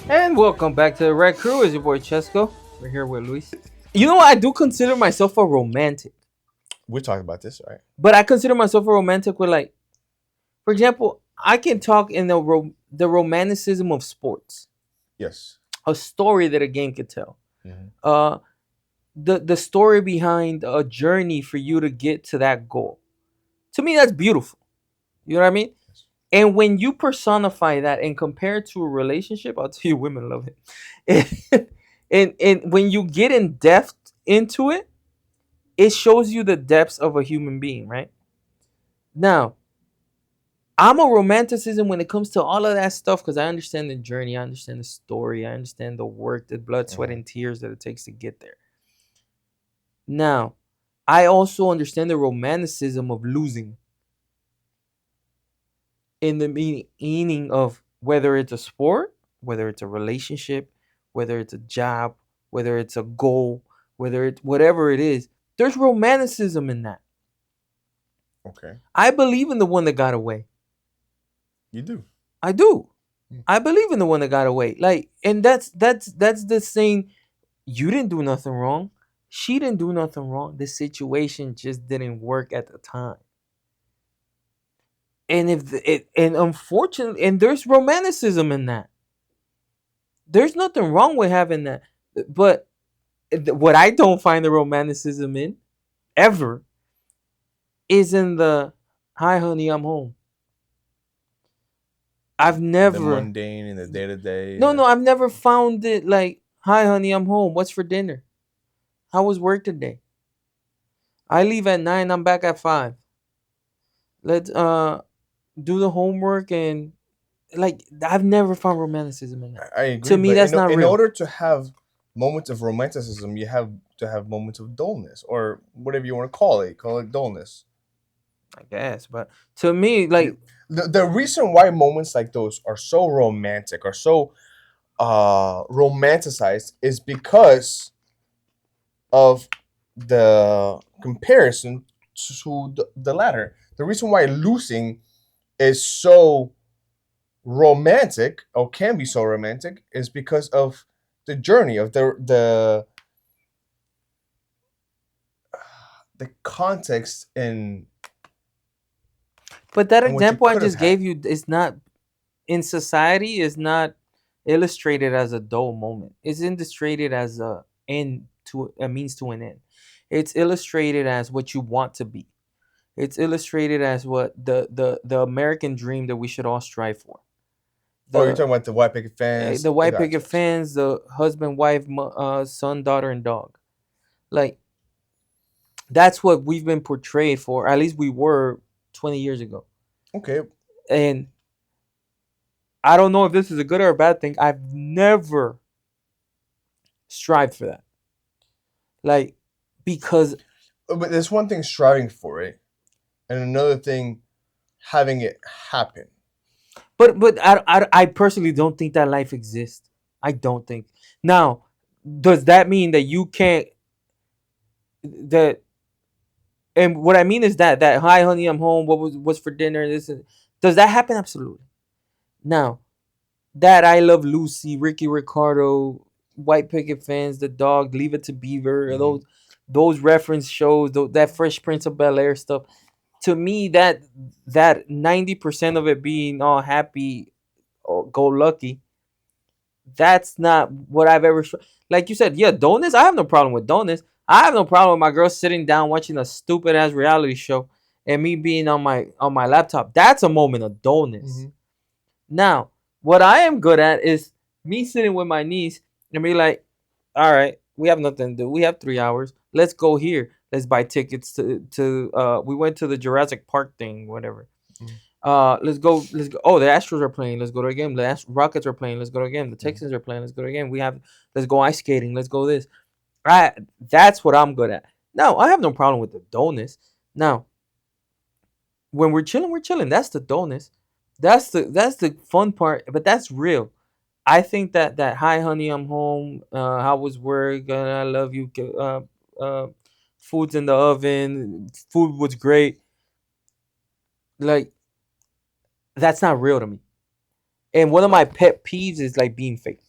And welcome back to the Red Crew. It's your boy Chesco. We're here with Luis. You know what? I do consider myself a romantic, We're talking about this, right? but I consider myself a romantic with, like, for example, I can talk in the romanticism of sports, Yes. a story that a game could tell, Mm-hmm. uh, the story behind a journey for you to get to that goal. To me, that's beautiful. You know what I mean? Yes. And when you personify that and compare it to a relationship, I'll tell you, women love it. And when you get in depth into it, it shows you the depths of a human being, right? Now, I'm a romanticism when it comes to all of that stuff because I understand the journey, I understand the story, I understand the work, the blood, sweat, Mm-hmm. and tears that it takes to get there. Now, I also understand the romanticism of losing in the meaning of whether it's a sport, whether it's a relationship, whether it's a job, whether it's a goal, whether it's whatever it is, there's romanticism in that. Okay. I believe in the one that got away. You do. I do. Mm. I believe in the one that got away. Like, and that's the saying. You didn't do nothing wrong. She didn't do nothing wrong. The situation just didn't work at the time. And if it and unfortunately, and there's romanticism in that. There's nothing wrong with having that. But what I don't find the romanticism in ever is in the "Hi, honey, I'm home." I've The never. mundane and the day to day. No, I've never found it like, "Hi, honey, I'm home. What's for dinner? How was work today? I leave at 9. I'm back at 5. Let's do the homework." And like, I've never found romanticism in that. I To agree, me, but that's not in real. order to have moments of romanticism, you have to have moments of dullness, or whatever you want to call it. Call it dullness. I guess, but to me, You, like, the reason why moments like those are so romantic, or so romanticized, is because of the comparison to the latter. The reason why losing is so romantic, or can be so romantic, is because of the journey of the context but that and what you example I could have just had. gave you is not in society, is not illustrated as a dull moment. It's illustrated as a end to a means to an end. It's illustrated as what you want to be. It's illustrated as what the American dream that we should all strive for. Oh, you're The talking about the white picket fence. the I white got picket you. fence, the husband, wife, son, daughter, and dog. Like, that's what we've been portrayed for. At least we were 20 years ago. Okay. And I don't know if this is a good or a bad thing. I've never strived for that. Like, because But there's one thing striving for it, and another thing having it happen. but I personally don't think that life exists. I don't think. Now, does that mean that you can't that and what I mean is that "Hi, honey, I'm home. What's for dinner?" This does that happen? Absolutely. Now, that "I Love Lucy," Ricky Ricardo, White Picket Fans, The Dog, Leave It to Beaver, Mm-hmm. those reference shows, that Fresh Prince of Bel Air stuff. To me, that 90% of it being all happy, or go lucky, that's not what I've ever. Like you said, yeah, donuts. I have no problem with donuts. I have no problem with my girl sitting down watching a stupid ass reality show and me being on my laptop. That's a moment of dullness. Mm-hmm. Now, what I am good at is me sitting with my niece and be like, "All right, we have nothing to do. We have 3 hours. Let's go here. Let's buy tickets to. We went to the Jurassic Park thing, whatever. Mm-hmm. Let's go. Let's go. Oh, the Astros are playing. Let's go to a game. The Rockets are playing. Let's go to a game. The Mm-hmm. Texans are playing. Let's go to a game. We have. Let's go ice skating. Let's go this. I. That's what I'm good at. No, I have no problem with the dullness. Now, when we're chilling, we're chilling. That's the dullness. That's the fun part. But that's real. I think that "Hi, honey, I'm home. How was work? I love you. Food's in the oven. Food was great." Like, that's not real to me. And one of my pet peeves is like being fake.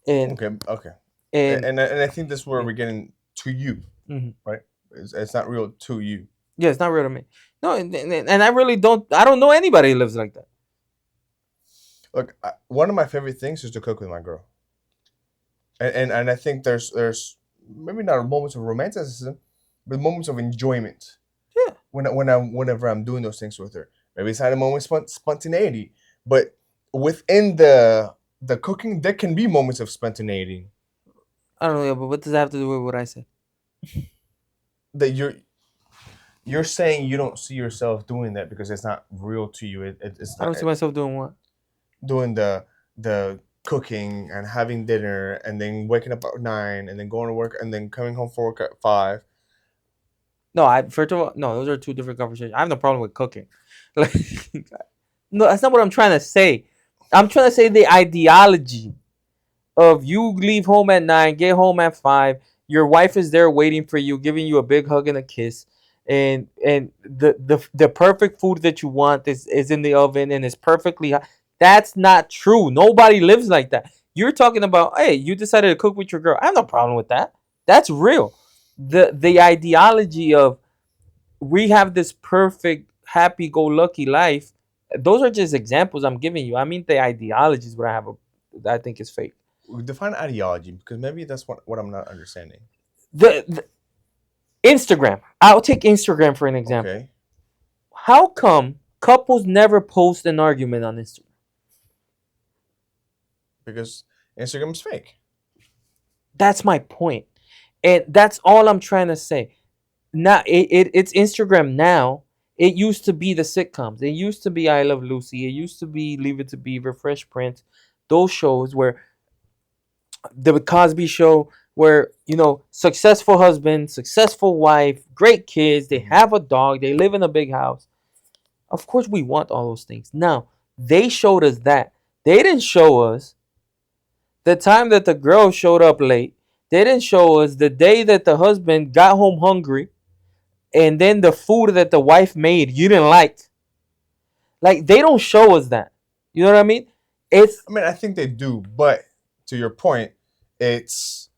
and Okay, okay. and And I think that's where yeah. we're getting to you, Mhm. right? It's not real to you. Yeah, it's not real to me. No, and I really don't. I don't know anybody who lives like that. Look, one of my favorite things is to cook with my girl, and I think there's maybe not moments of romanticism, but moments of enjoyment Yeah, whenever I'm doing those things with her. Maybe it's not a moment of spontaneity, but within the cooking, there can be moments of spontaneity I don't know, yeah, but what does that have to do with what I said? that you're saying you don't see yourself doing that because it's not real to you. It's I don't not see myself doing what. doing the cooking and having dinner and then waking up at 9 and then going to work and then coming home for work at 5. No, I first of all, no, those are two different conversations. I have no problem with cooking. Like, no, that's not what I'm trying to say. I'm trying to say the ideology of you leave home at 9, get home at 5. Your wife is there waiting for you, giving you a big hug and a kiss, and the perfect food that you want is in the oven and is perfectly hot. That's not true. Nobody lives like that. You're talking about, hey, you decided to cook with your girl. I have no problem with that. That's real. The ideology of we have this perfect happy-go-lucky life. Those are just examples I'm giving you. I mean, the ideology is what I think is fake. Define ideology because maybe that's what I'm not understanding. The Instagram. I'll take Instagram for an example. Okay, How come couples never post an argument on Instagram? because Instagram is fake. That's my point, and that's all I'm trying to say. Now it's Instagram now. It used to be the sitcoms. It used to be I Love Lucy. It used to be Leave It to Beaver, Fresh Prince. Those shows where the Cosby Show, where successful husband, successful wife, great kids. They Hmm. have a dog. They live in a big house. Of course, we want all those things. Now they showed us that. They didn't show us the time that the girl showed up late. They didn't show us the day that the husband got home hungry, and then the food that the wife made you didn't like. Like they don't show us that. You know what I mean? It's I mean, I think they do, but to your point, it's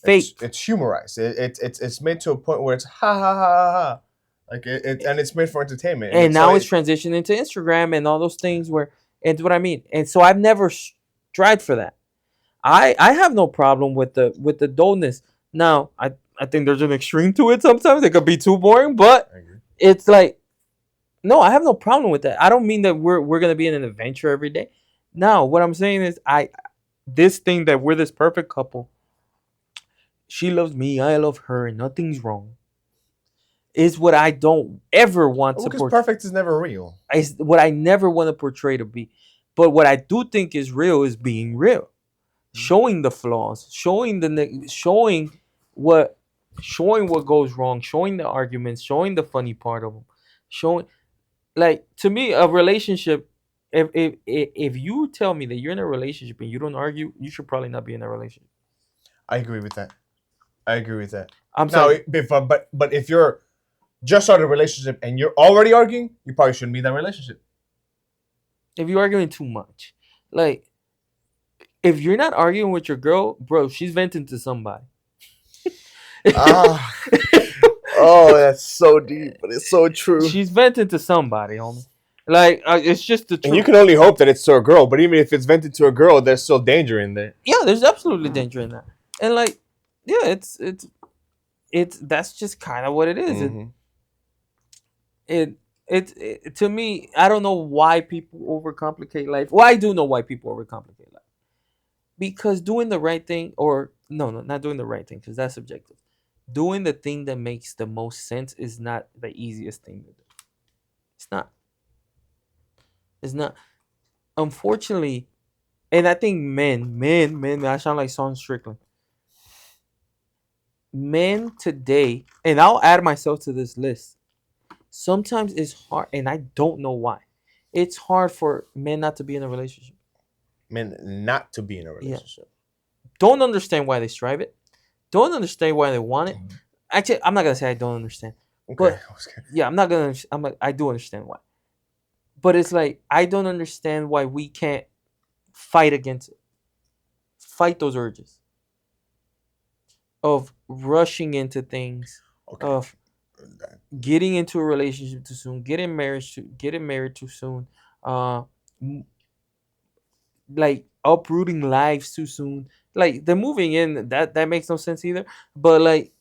fake. it's humorized. It's made to a point where it's ha ha ha ha ha, like and it's made for entertainment, And so now it's transitioned into Instagram and all those things where, and what I mean. And so I've never tried for that. I have no problem with the dullness. Now I think there's an extreme to it. Sometimes it could be too boring, but I agree. it's like, no, I have no problem with that. I don't mean that we're gonna be in an adventure every day. No, what I'm saying is this thing that we're this perfect couple. She loves me, I love her, and nothing's wrong. Is what I don't ever want Well, to because portray. perfect is never real. Is what I never want to portray to be. But what I do think is real is being real, showing the flaws, what showing what goes wrong, showing the arguments, showing the funny part of them, showing, like, to me a relationship. If you tell me that you're in a relationship and you don't argue, you should probably not be in a relationship. I agree with that. I agree with that. I'm Now, sorry. but if you're just started a relationship and you're already arguing, you probably shouldn't be in that relationship. If you're arguing too much, like, if you're not arguing with your girl, bro, she's venting to somebody. Ah, oh, that's so deep, but it's so true. She's venting to somebody, homie. Like, it's just the And you truth. can only hope that it's to a girl, but even if it's vented to a girl, there's still danger in there. Yeah, there's absolutely danger in that. And like, yeah, it's that's just kind of what it is. Hmm. It to me, I don't know why people overcomplicate life. Well, I do know why people overcomplicate life. Because doing the right thing, or no, not doing the right thing, because that's subjective. Doing the thing that makes the most sense is not the easiest thing to do. It's not. It's not. Unfortunately, and I think men, I sound like Sean Strickland. Men today, and I'll add myself to this list. Sometimes it's hard, and I don't know why. It's hard for men not to be in a relationship. Men not to be in a Yeah, relationship. don't understand why they strive it. Don't understand why they want it. Actually, I'm not gonna say I don't understand, Okay. but yeah, I'm not gonna. I do understand why, but it's like I don't understand why we can't fight against it. fight those urges of rushing into things, Okay. of getting into a relationship too soon, getting married too soon, uh, like uprooting lives too soon. Like the moving in, that makes no sense either. But like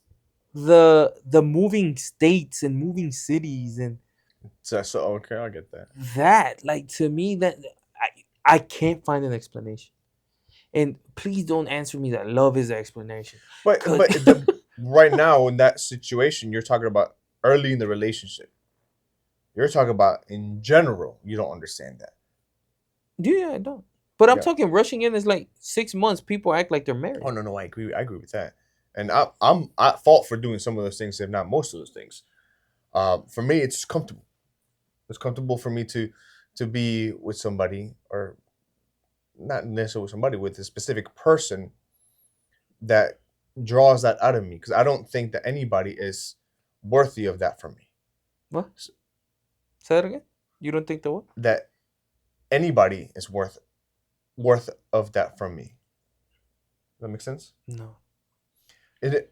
the moving states and moving cities and So okay, I get that. that, like, to me, that I can't find an explanation. And please don't answer me that love is the explanation. But 'Cause- right now in that situation, you're talking about early in the relationship. You're talking about in general. You don't understand that. yeah, I don't. But I'm Yeah. talking rushing in is like 6 months. People act like they're married. Oh no, I agree. I agree with that. And I'm at fault for doing some of those things, if not most of those things. For me, it's comfortable. It's comfortable for me to be with somebody, or not necessarily with somebody, with a specific person that draws that out of me, because I don't think that anybody is worthy of that from me. What? Say that again. You don't think the what? That anybody is worth of that from me. Does that make sense? No.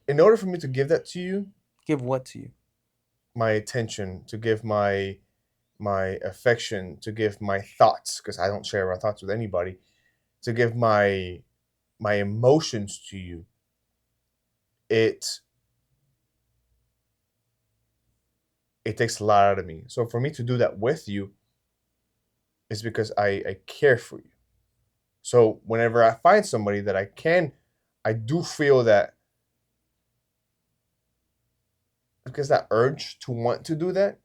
In order for me to give that to you, Give what to you? my attention, to give my affection, to give my thoughts, because I don't share my thoughts with anybody, to give my emotions to you, it takes a lot out of me. So for me to do that with you is because I care for you. So whenever I find somebody that I do feel that, because that urge to want to do that,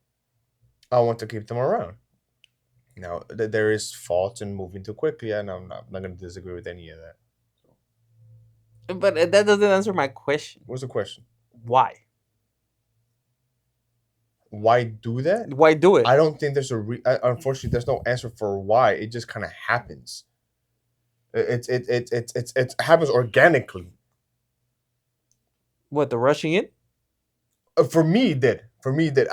I want to keep them around. Now, there is fault in moving too quickly, and I'm not going to disagree with any of that. But that doesn't answer my question. What's the question? Why? Why do that? Why do it? I don't think there's unfortunately, there's no answer for why. It just kind of happens. It happens organically. What, the rushing in? For me, it did. For me, it did.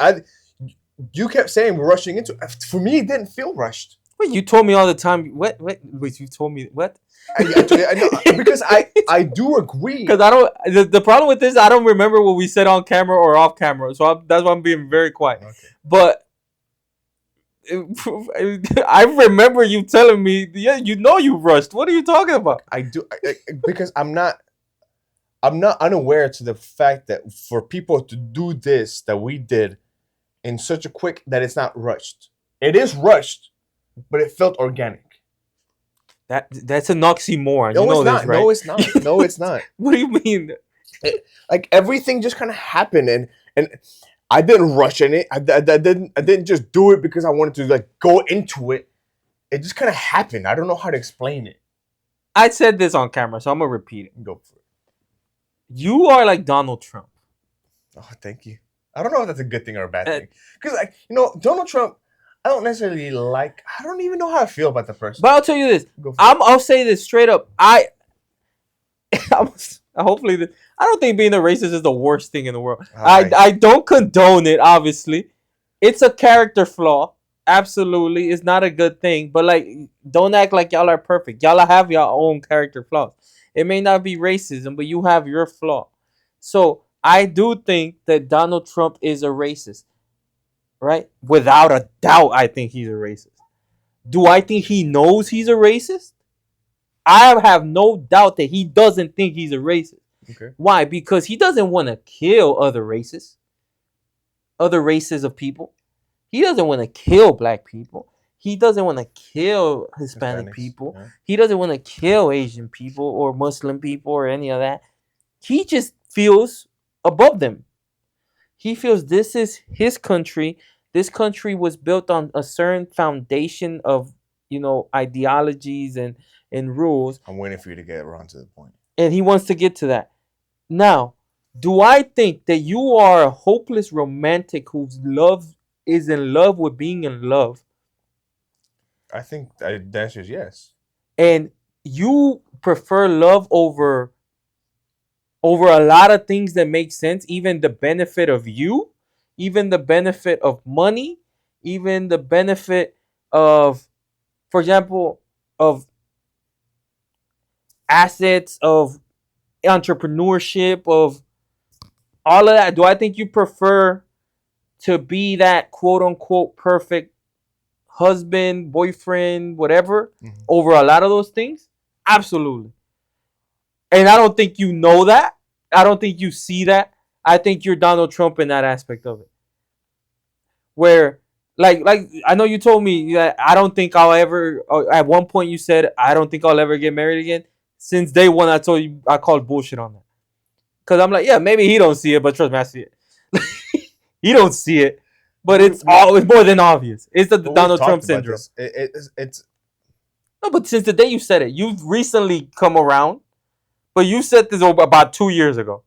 You kept saying we're rushing into it. For me, it didn't feel rushed. Wait, you told me all the time. What? Wait, you told me what? I know, because I do agree. Because I don't. The problem with this, I don't remember what we said on camera or off camera. So that's why I'm being very quiet. Okay. But I remember you telling me, yeah, you rushed. What are you talking about? I do, because I'm not unaware to the fact that for people to do this that we did in such a quick, that it's not rushed. It is rushed, but it felt organic. That's an oxymoron. No, you know it's not. this, right? No, it's not. No, it's not. What do you mean? Like everything just kind of happened, and I didn't rush in it. I didn't just do it because I wanted to like go into it. It just kind of happened. I don't know how to explain it. I said this on camera, so I'm gonna repeat it. Go for it. You are like Donald Trump. Oh, thank you. I don't know if that's a good thing or a bad thing, because like, Donald Trump, I don't necessarily like. I don't even know how I feel about the person. But I'll tell you this. Go for it. I'll say this straight up. Hopefully this, I don't think being a racist is the worst thing in the world. Right. I don't condone it. Obviously, it's a character flaw. Absolutely, it's not a good thing. But like, don't act like y'all are perfect. Y'all have your own character flaws. It may not be racism, but you have your flaw. So I do think that Donald Trump is a racist, right? Without a doubt, I think he's a racist. Do I think he knows he's a racist? I have no doubt that he doesn't think he's a racist. Okay. Why? Because he doesn't want to kill other races of people. He doesn't want to kill black people. He doesn't want to kill Hispanic Hispanics, people. yeah. He doesn't want to kill Asian people or Muslim people or any of that. He just feels above them. He feels this is his country. This country was built on a certain foundation of, ideologies and rules, I'm waiting for you to get around to the point. and he wants to get to that. Now, do I think that you are a hopeless romantic whose love is in love with being in love, I think the answer is yes. and you prefer love over a lot of things that make sense, even the benefit of you, even the benefit of money, even the benefit of, for example, of assets, of entrepreneurship, of all of that? Do I think you prefer to be that quote unquote perfect husband, boyfriend, whatever, over a lot of those things? Absolutely. And I don't think you know that. I don't think you see that. I think you're Donald Trump in that aspect of it. Where like I know you told me that I don't think I'll ever, at one point you said I don't think I'll ever get married again. Since day one I told you I called bullshit on that. Cause I'm like, yeah, maybe he don't see it, but trust me, I see it. He don't see it. But it's more than obvious. It's the Donald Trump syndrome. It's No, but since the day you said it, you've recently come around. But you said this about 2 years ago.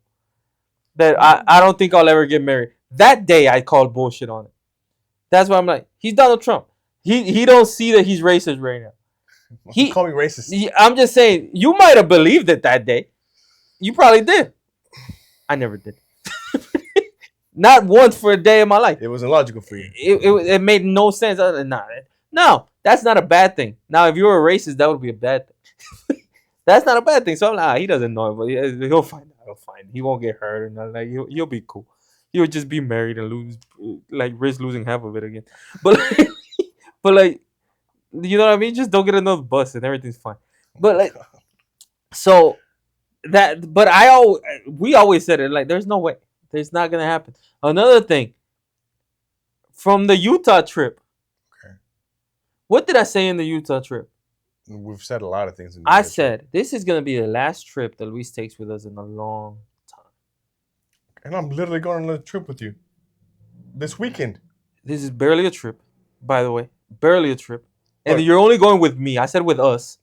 That I don't think I'll ever get married. That day I called bullshit on it. That's why I'm like, he's Donald Trump. He don't see that he's racist right now. He call me racist. I'm just saying, you might have believed it that day. You probably did. I never did. Not once for a day in my life. It was illogical for you. It made no sense. No, that's not a bad thing. Now, if you were a racist, that would be a bad thing. That's not a bad thing. So I'm like, he doesn't know it, but he'll find out. He'll find it. He won't get hurt, and like he'll be cool. He'll just be married and lose, like risk losing half of it again. But but like, you know what I mean? Just don't get another bus and everything's fine. But like, so that, but we always said it, like, there's no way, it's not gonna happen. Another thing, from the Utah trip. Okay. What did I say in the Utah trip? We've said a lot of things. I said this is gonna be the last trip that Luis takes with us in a long time. And I'm literally going on a trip with you this weekend. This is barely a trip, by the way. Barely a trip. And you're only going with me. I said with us.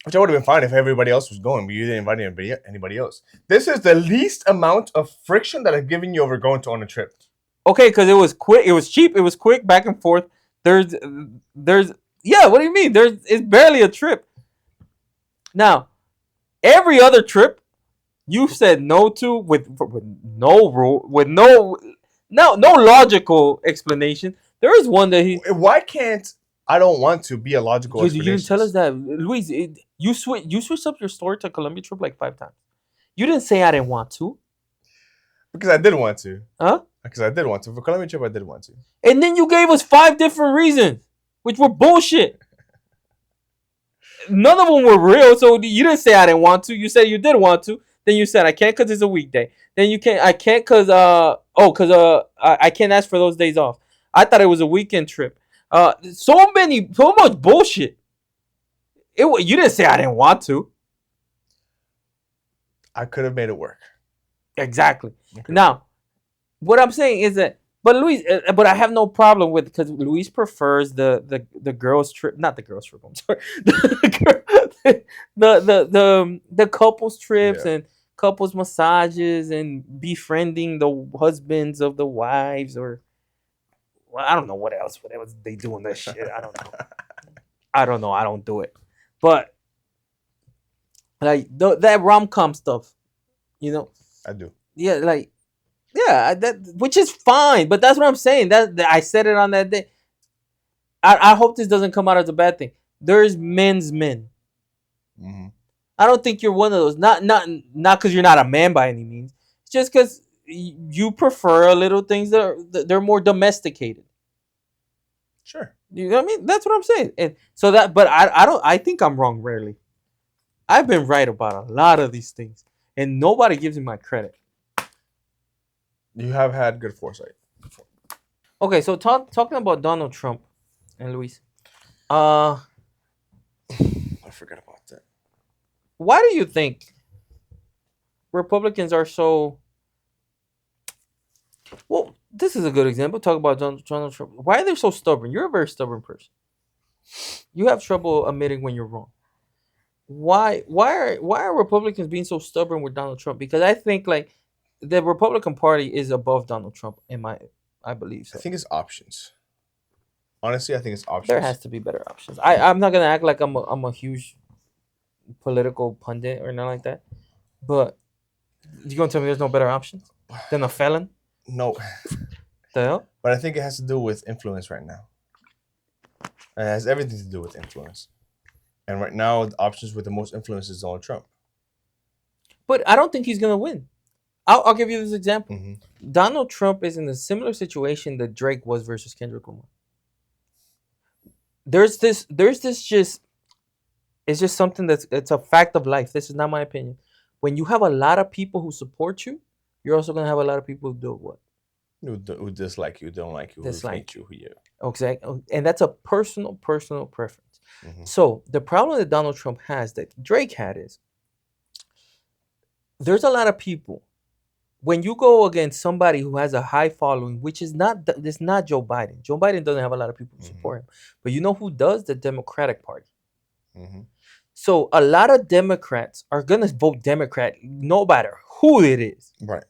Which I would have been fine if everybody else was going, but you didn't invite anybody else. This is the least amount of friction that I've given you over going on a trip. Okay, because it was quick. It was cheap. It was quick, back and forth. There's yeah, what do you mean? It's barely a trip. Now, every other trip you've said no to with no rule, with no logical explanation. There is one that Why can't I don't want to be a logical explanation? You didn't tell us that, Luis. You switched up your story to Colombia trip like 5 times. You didn't say I didn't want to. Because I did want to. Huh? Because I did want to. For Colombia trip, I did want to. And then you gave us 5 different reasons, which were bullshit. None of them were real. So you didn't say I didn't want to. You said you did want to. Then you said I can't because it's a weekday. Then I can't because I can't ask for those days off. I thought it was a weekend trip. So much bullshit. You didn't say I didn't want to. I could have made it work. Exactly. Now, what I'm saying is that, but I have no problem with, because Luis prefers the girls trip, not the girls trip. I'm sorry, the couples trips, and couples massages and befriending the husbands of the wives, or well, I don't know what else they do in that shit. I don't know. I don't know. I don't do it. But like that rom-com stuff, you know. I do. Yeah, like, yeah, that, which is fine. But that's what I'm saying. That I said it on that day. I hope this doesn't come out as a bad thing. There's men's men. Mm-hmm. I don't think you're one of those. Not because you're not a man by any means. It's just because you prefer a little things that they're more domesticated. Sure. You know what I mean? That's what I'm saying. And so that, but I think I'm wrong rarely. I've been right about a lot of these things, and nobody gives me my credit. You have had good foresight. Okay, so talking about Donald Trump and Luis. I forgot about that. Why do you think Republicans are so... Well, this is a good example. Talk about Donald Trump. Why are they so stubborn? You're a very stubborn person. You have trouble admitting when you're wrong. Why are Republicans being so stubborn with Donald Trump? Because I think like the Republican Party is above Donald Trump I believe so. I think it's options. Honestly, I think it's options. There has to be better options. I'm not gonna act like I'm a huge political pundit or nothing like that. But you gonna tell me there's no better options than a felon? No. The hell? But I think it has to do with influence right now. It has everything to do with influence. And right now, the options with the most influence is Donald Trump. But I don't think he's gonna win. I'll give you this example. Hmm. Donald Trump is in a similar situation that Drake was versus Kendrick Lamar. There's this just it's just something it's a fact of life. This is not my opinion. When you have a lot of people who support you, you're also gonna have a lot of people who do what? Who dislike you, don't like you, who hate Dislike you, who you. Exactly. And that's a personal preference. Hmm. So the problem that Donald Trump has that Drake had is there's a lot of people. When you go against somebody who has a high following, which is not it's not Joe Biden. Joe Biden doesn't have a lot of people who Hmm. support him. But you know who does? The Democratic Party. Hmm. So a lot of Democrats are gonna vote Democrat no matter who it is. Right.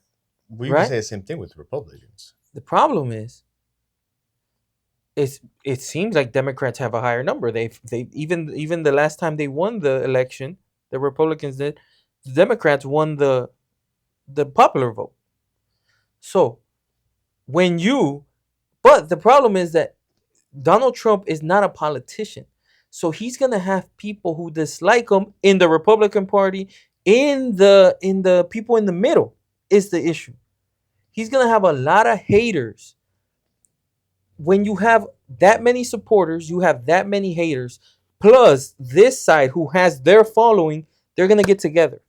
We can Right? say the same thing with Republicans. The problem is it seems like Democrats have a higher number. They even the last time they won the election, the Republicans did, the Democrats won the popular vote. So when you but the problem is that Donald Trump is not a politician. So he's gonna have people who dislike him in the Republican Party, in the people in the middle is the issue. He's gonna have a lot of haters. When you have that many supporters, you have that many haters, plus this side who has their following, they're gonna get together.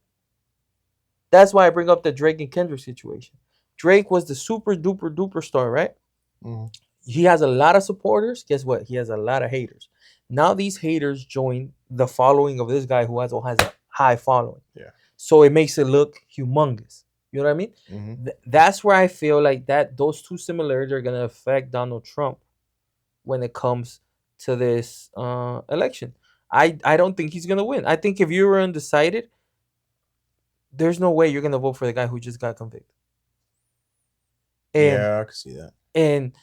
That's why I bring up the Drake and Kendrick situation. Drake was the super duper duper star, right? Hmm. He has a lot of supporters. Guess what? He has a lot of haters. Now these haters join the following of this guy who has a high following. Yeah. So it makes it look humongous. You know what I mean? Hmm. That's where I feel like that those two similarities are gonna affect Donald Trump when it comes to this election. I don't think he's gonna win. I think if you were undecided, there's no way you're gonna vote for the guy who just got convicted. And Yeah, I can see that. and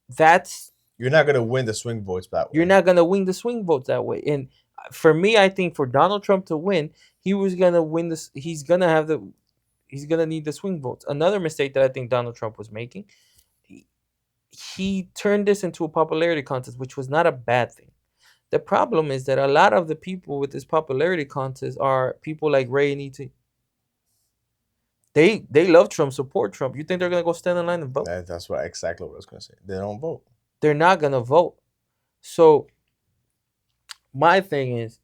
that's You're not gonna win the swing votes that way. you're not gonna win the swing votes that way. And for me, I think for Donald Trump to win, he was gonna win this. He's gonna need the swing votes. Another mistake that I think Donald Trump was making, he turned this into a popularity contest, which was not a bad thing. The problem is that a lot of the people with this popularity contest are people like Ray and ET. They love Trump, support Trump. You think they're gonna go stand in line and vote? That's what exactly what I was gonna say. They don't vote. They're not gonna vote. So my thing is,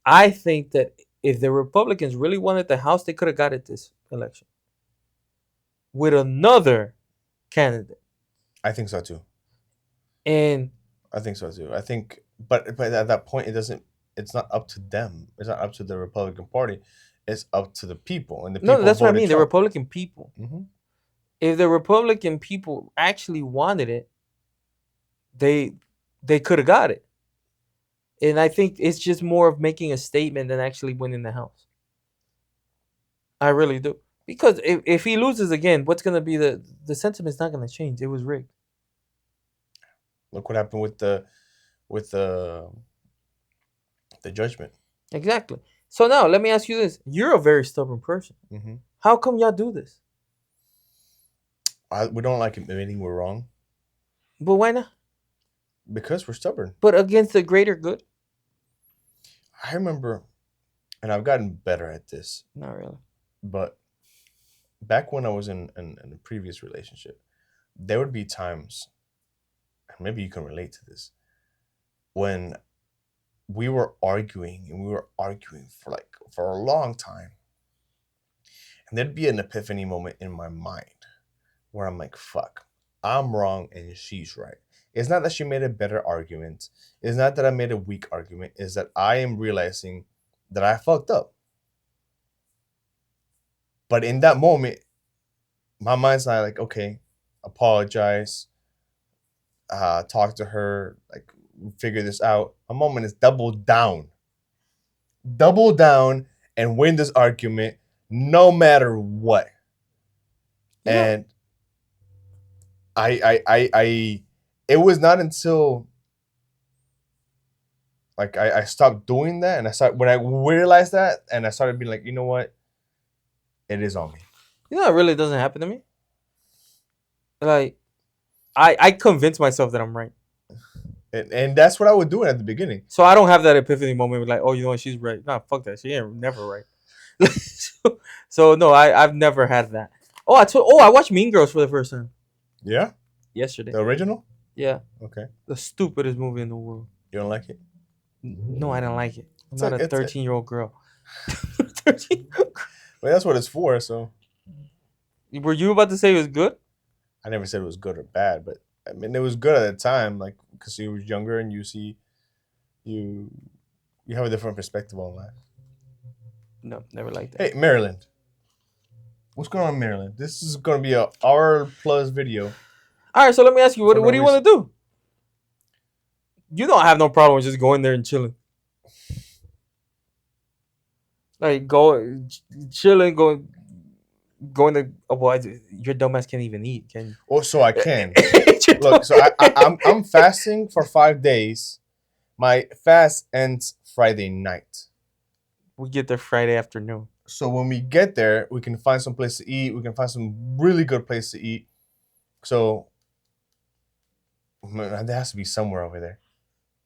I think that if the Republicans really wanted the House, they could have got it this election with another candidate. I think so too. And I think so too. I think, but at that point, it doesn't. It's not up to them. It's not up to the Republican Party. It's up to the people, and the people. no, that's what I voted mean. The Trump. Republican people. Mm-hmm. If the Republican people actually wanted it, they could have got it. And I think it's just more of making a statement than actually winning the House. I really do. Because if he loses again, what's gonna be the sentiment's not gonna change. It was rigged. Look what happened with the judgment. Exactly. So now let me ask you this: you're a very stubborn person. Mm-hmm. How come y'all do this? We don't like admitting we're wrong But why not? because we're stubborn. But against the greater good? I remember, and I've gotten better at this, Not really. but back when I was in a previous relationship, there would be times, and maybe you can relate to this, when we were arguing and we were arguing for a long time. And there'd be an epiphany moment in my mind where I'm like, fuck, I'm wrong and she's right. It's not that she made a better argument. It's not that I made a weak argument. It's that I am realizing that I fucked up. But in that moment, my mind's not like, okay, apologize, talk to her, like figure this out. My moment is double down and win this argument no matter what. Yeah. And I it was not until like I stopped doing that, and when I realized that, and I started being like, you know what, it is on me. You know, it really doesn't happen to me. Like, I convince myself that I'm right. And that's what I was doing at the beginning. So I don't have that epiphany moment like, oh, you know what, she's right. Nah, fuck that. She ain't never right. So no, I've never had that. I watched Mean Girls for the first time Yeah, yesterday. the original. Yeah, Okay, the stupidest movie in the world. you don't like it? No, I don't like it. I'm It's not like a it's. 13-year-old girl. 13. Well, that's what it's for. So Were you about to say it was good? I never said it was good or bad, but I mean it was good at the time, like because you was younger and you you have a different perspective on life. No, never liked Hey, that. Maryland. What's going on in Maryland? This is going to be a hour plus video. All right, so let me ask you, For what no do you reason. want to do? You don't have no problem with just going there and chilling. Like chilling, going to. Oh, boy, your dumbass can't even eat, can you? Oh, so I can. Your Look, so I'm fasting for 5 days. My fast ends Friday night. We get there Friday afternoon. So when we get there, we can find some place to eat. We can find some really good place to eat. So man, there has to be somewhere over there,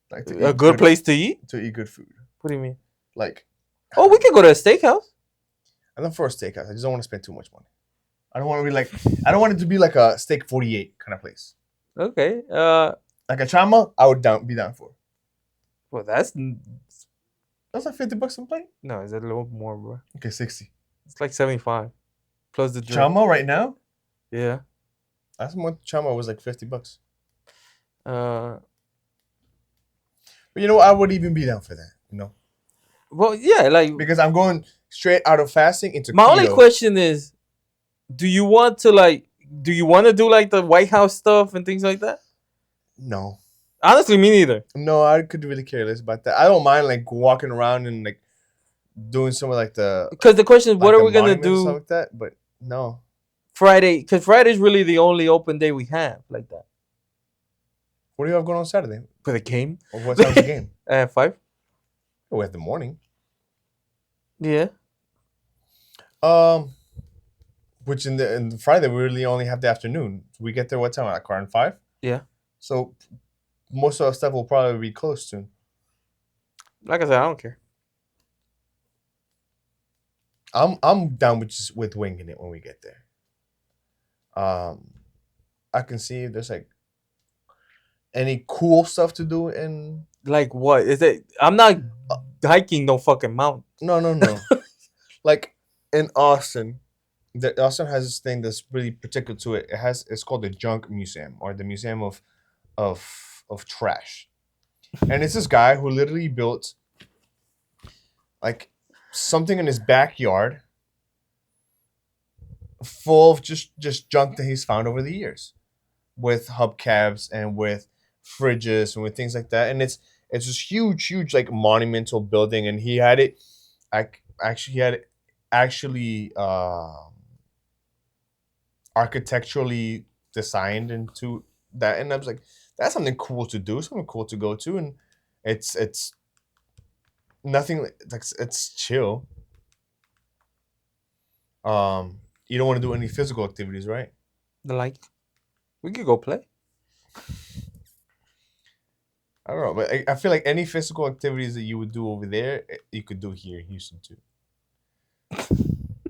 like to A eat good place to eat? to eat good food. What do you mean? Like, Oh, we could go to a steakhouse. I love for a steakhouse. I just don't want to spend too much money. I don't want to be like, I don't want it to be like a Steak 48 kind of place. Okay. Like a chama, I would be down for. Well, That's like $50 a plate. no, it's a little more, bro. Okay, 60. It's like 75 plus the drink. Chama right now. Yeah. Last month chama was like $50. Uh. But you know what? I would even be down for that. You know, Well, yeah. Like because I'm going straight out of fasting into my keto. only question is, do you want to do like the White House stuff and things like that? No. Honestly, me neither. No, I could really care less about that. I don't mind like walking around and like doing some of like the Because the question is, what like are the we gonna monuments and stuff do like that. But no. Friday? Because Friday's really the only open day we have like that. What do you have going on Saturday? For the game? Or what time's the game? At 5? Oh, at the morning. Yeah. Which in the Friday we really only have the afternoon. We get there what time? Like around 5? Yeah. So most of our stuff will probably be closed soon. Like I said, I don't care. I'm down with winging it when we get there. I can see if there's like any cool stuff to do in. Like what? Is it? I'm not hiking no fucking mountain. No. Like in Austin, Austin has this thing that's really particular to it. It's called the Junk Museum, or the Museum of Trash. And it's this guy who literally built like something in his backyard full of just junk that he's found over the years, with hubcaps and with fridges and with things like that. And it's this huge like monumental building, and he had it actually architecturally designed into that. And I was like, that's something cool to do, something cool to go to. And it's nothing like, it's chill. You don't want to do any physical activities, right? Like, we could go play. I don't know, but I feel like any physical activities that you would do over there, you could do here in Houston too.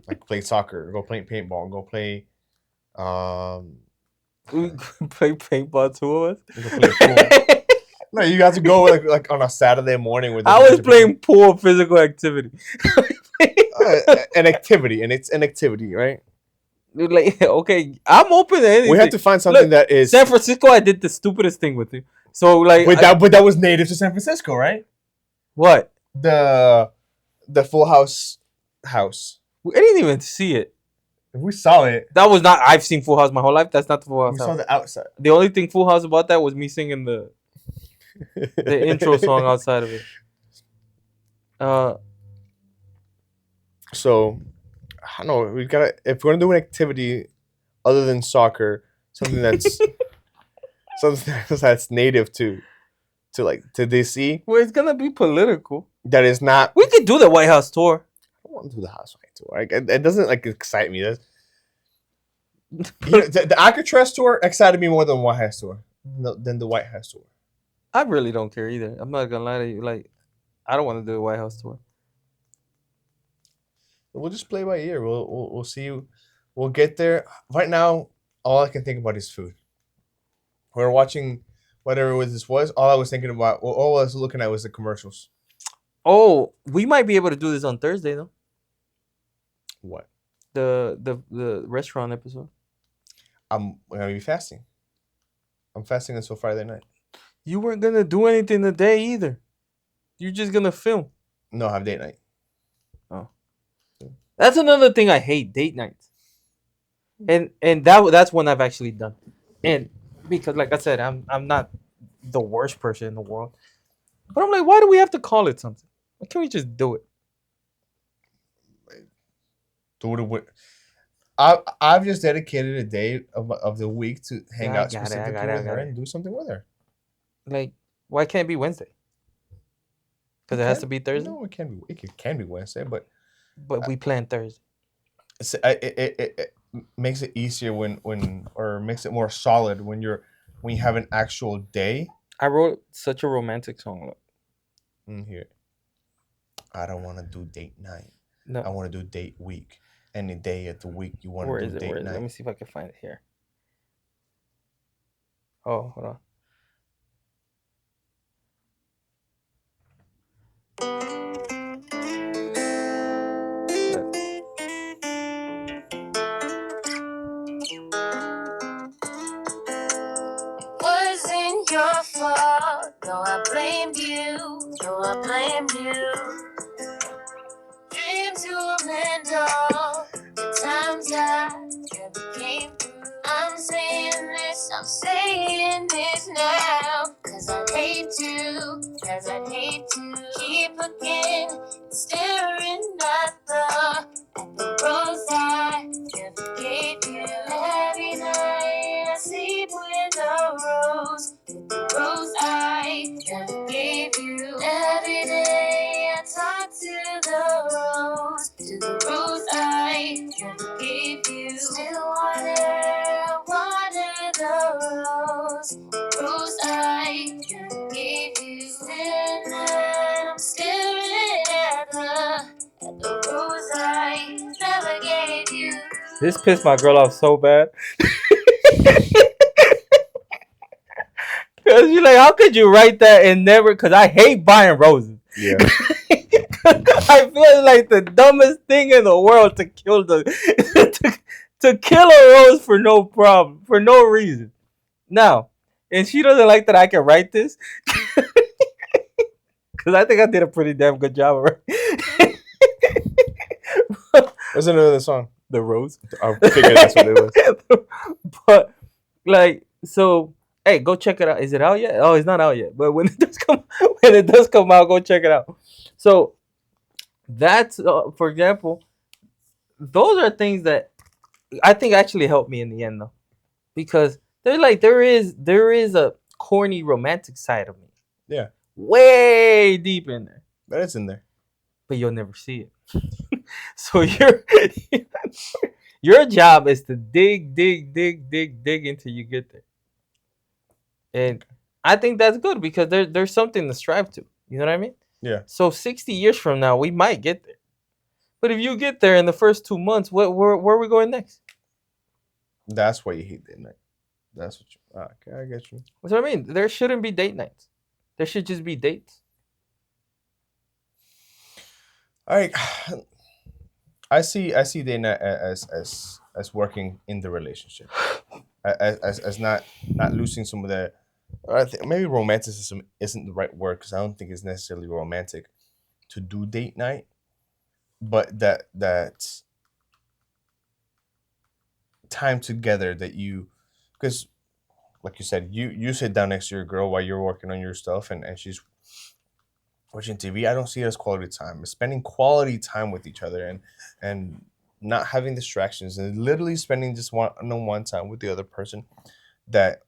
Like play soccer, go play paintball, go play. We could play paintball, two of us. Go play pool. No, you got to go like on a Saturday morning with. I was playing pool physical activity. An activity, and it's an activity, right? Like, okay, I'm open to anything. We have to find something that is San Francisco. I did the stupidest thing with you. So like, but that was native to San Francisco, right? What? The Full House. I didn't even see it. We saw it. That was not. I've seen Full House my whole life. That's not the Full House. We saw the outside. The only thing Full House about that was me singing the intro song outside of it. So, I don't know. We gotta, if we're gonna do an activity other than soccer, something that's native to DC. Well, it's gonna be political. That is not. We could do the White House tour. I don't want to do the House White tour. Like, it doesn't like excite me. The Alcatraz tour excited me more than the White House tour. Than the White House tour. I really don't care either. I'm not gonna lie to you. Like, I don't want to do the White House tour. We'll just play by ear. We'll see. We'll get there. Right now, all I can think about is food. We were watching whatever this was. All I was thinking about, all I was looking at was the commercials. Oh, we might be able to do this on Thursday though. What? The restaurant episode. I'm gonna be fasting. I'm fasting until Friday night. You weren't gonna do anything today either. You're just gonna film. No, I have date night. Oh, that's another thing I hate, date nights. And that's one I've actually done, and because like I said, I'm not the worst person in the world, but I'm like, why do we have to call it something? Why can't we just do it? Do it with. I've just dedicated a day of the week to hang Yeah, I out got it. I specifically got it. I with her got it. and do something with her. Like, why can't it be Wednesday? Because it has to be Thursday. No, it can be. It can be Wednesday, but But we plan Thursday. it makes it easier or makes it more solid when you have an actual day. I wrote such a romantic song. Look. Here, I don't want to do date night. No. I want to do date week. Any day of the week you want Where to is do it? date Where is it? night. Let me see if I can find it here. Oh, hold on. Wasn't your fault. No, I blamed you. No, I blamed you. Dreams you meant all the times I never came through. I'm saying this now. Cause I'd hate to keep looking, staring at the rose I never gave you. Every night I sleep with a rose, rose I never gave you. Every day I talk to the rose I never gave you. Still water the rose I never gave you. I'm staring at the rose I never gave you. This pissed my girl off so bad. Cause you're like, how could you write that and never? Cause I hate buying roses. Yeah. I feel like the dumbest thing in the world to kill to kill a rose for no problem, for no reason. Now, and she doesn't like that I can write this. Cause I think I did a pretty damn good job of it. What's the name of the song? The rose. I figured that's what it was. But like, so hey, go check it out. Is it out yet? Oh, it's not out yet. But when it does come out, go check it out. So that's for example, those are things that I think actually helped me in the end though, because they're like there is a corny romantic side of me. Yeah. Way deep in there. But it's in there. But you'll never see it. So your job is to dig until you get there. And I think that's good because there's something to strive to. You know what I mean? Yeah. So 60 years from now, we might get there. But if you get there in the first 2 months, where are we going next? That's why you hate date night. That's what you. Okay, I get you. That's what I mean. There shouldn't be date nights. There should just be dates. All right. I see date night as working in the relationship, as not losing some of the. I think maybe romanticism isn't the right word because I don't think it's necessarily romantic to do date night, but that time together that you, because like you said, you sit down next to your girl while you're working on your stuff and she's watching TV. I don't see it as quality time. It's spending quality time with each other and not having distractions and literally spending just one-on-one time with the other person that